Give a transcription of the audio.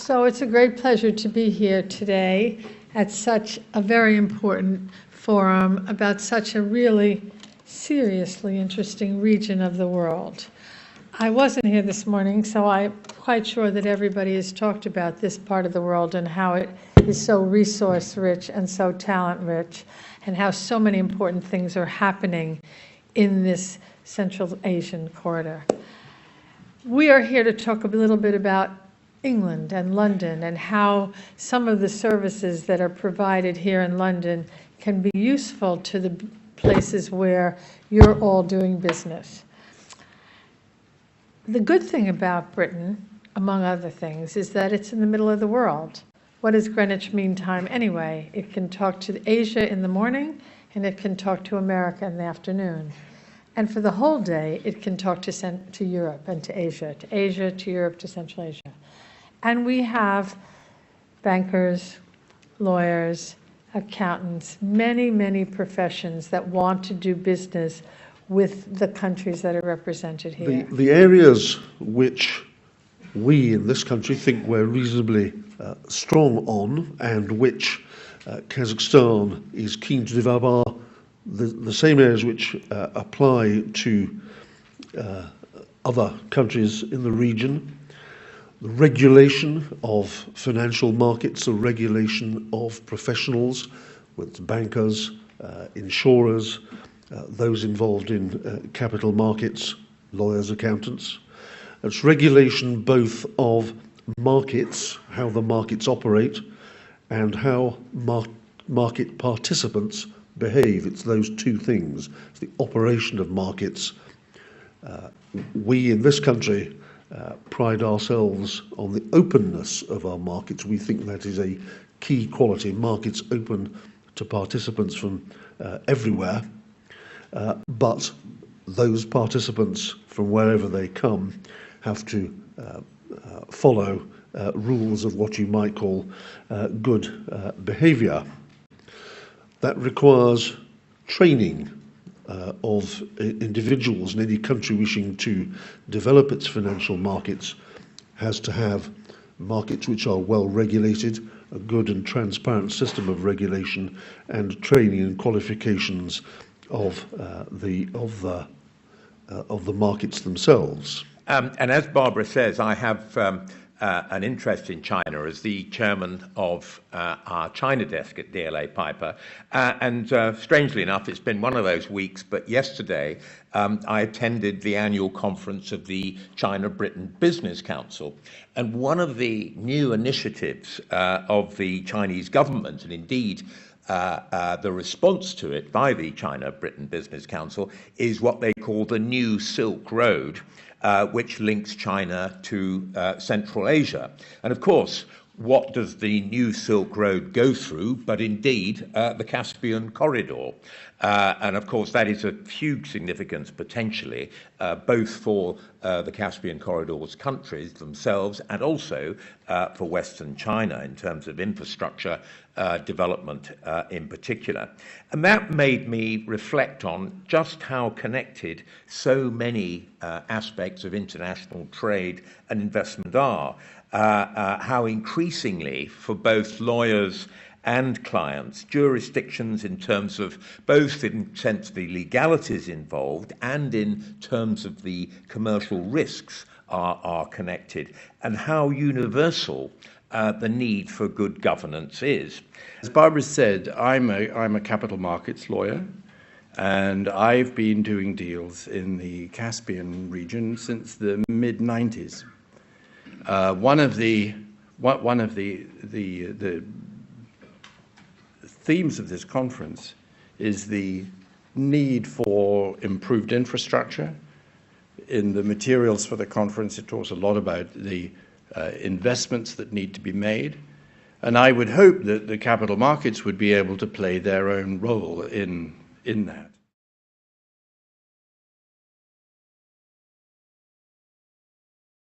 So it's a great pleasure to be here today at such a very important forum about such a really seriously interesting region of the world. I wasn't here this morning, so I'm quite sure that everybody has talked about this part of the world and how it is so resource rich and so talent rich, and how so many important things are happening in this Central Asian corridor. We are here to talk a little bit about England and London and how some of the services that are provided here in London can be useful to the places where you're all doing business. The good thing about Britain, among other things, is that it's in the middle of the world. What is Greenwich Mean Time anyway? It can talk to Asia in the morning, and it can talk to America in the afternoon. And for the whole day, it can talk to Europe and to Asia, to Europe, to Central Asia. And we have bankers, lawyers, accountants, many, many professions that want to do business with the countries that are represented here. The areas which we in this country think we're reasonably strong on, and which Kazakhstan is keen to develop, are the same areas which apply to other countries in the region. The regulation of financial markets, the regulation of professionals, whether it's bankers, insurers, those involved in capital markets, lawyers, accountants. It's regulation both of markets, how the markets operate, and how market participants behave. It's those two things. It's the operation of markets. We in this country pride ourselves on the openness of our markets. We think that is a key quality. Markets open to participants from everywhere, but those participants from wherever they come have to follow rules of what you might call good behaviour. That requires training of individuals, in any country wishing to develop its financial markets has to have markets which are well regulated, a good and transparent system of regulation, and training and qualifications of the markets themselves. And as Barbara says, I have an interest in China as the chairman of our China desk at DLA Piper. And strangely enough, it's been one of those weeks, but yesterday I attended the annual conference of the China-Britain Business Council. And one of the new initiatives of the Chinese government, and indeed the response to it by the China-Britain Business Council, is what they call the New Silk Road, which links China to Central Asia. And of course, what does the New Silk Road go through but indeed the Caspian corridor? And of course, that is of huge significance potentially, both for the Caspian corridor's countries themselves and also for Western China in terms of infrastructure development in particular. And that made me reflect on just how connected so many aspects of international trade and investment are, how increasingly for both lawyers and clients, jurisdictions in terms of both in sense the legalities involved and in terms of the commercial risks are connected, and how universal the need for good governance is. As Barbara said, I'm a capital markets lawyer, and I've been doing deals in the Caspian region since the mid-90s. One of the themes of this conference is the need for improved infrastructure. In the materials for the conference, it talks a lot about the investments that need to be made. And I would hope that the capital markets would be able to play their own role in that.